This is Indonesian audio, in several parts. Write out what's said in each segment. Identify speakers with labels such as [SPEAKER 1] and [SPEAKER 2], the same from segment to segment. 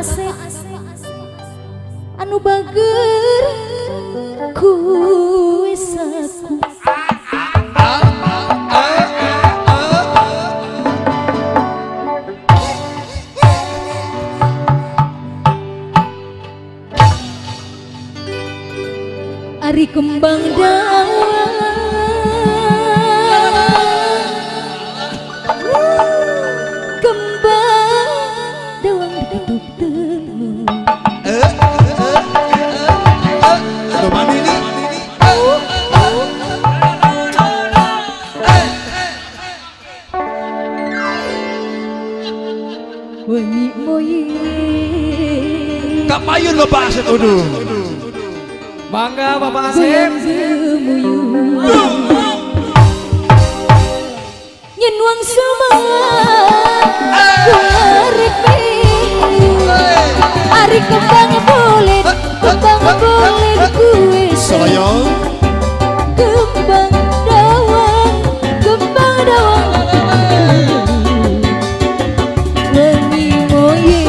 [SPEAKER 1] Asep anu bager kuisaku Ari kembang daun duduk telu wengi moyi
[SPEAKER 2] kapayun Bapak Asep uduh
[SPEAKER 3] bangga Bapak Asep
[SPEAKER 1] nyen wang sama kuarik Ari kembang bulit kue
[SPEAKER 2] sayang
[SPEAKER 1] kembang dawang wengi moye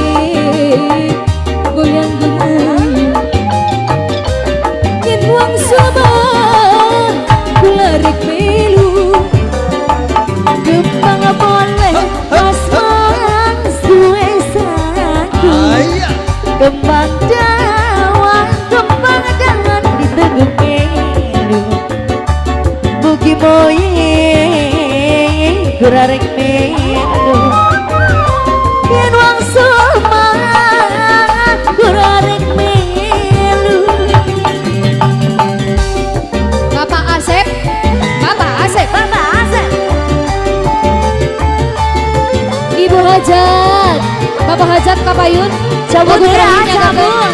[SPEAKER 1] goyang gemuy yen wong sama kularik melu kembang boleh asman suwe satu kembang jawang jangan diteguk melu bugi moye kurarek melu yen wong sama kurarek melu Bapak Asep Ibu Hajat Bapak Hajat Kapayun cabut rahimnya kabun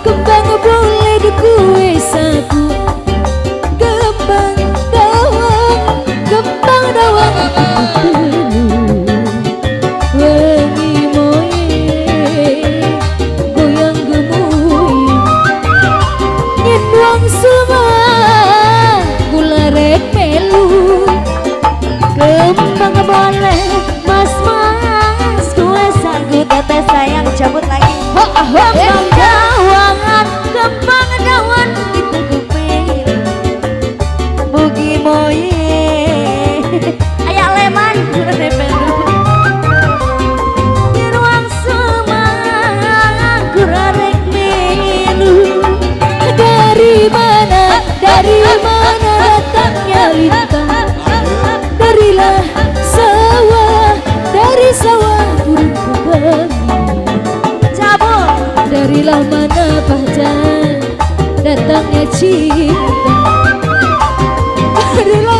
[SPEAKER 1] kembang boleh kue saku kembang dawang wengi moye goyang gemuy yen wong sama gularek melu kembang boleh mas kue saku teteh sayang cabut lagi kembang dawan itu kupil bugi moye ayak leman di ruang semang kurarek melu dari mana datangnya lintang dari sawah burung kembang darilah mana pahjan datangnya cinta darilah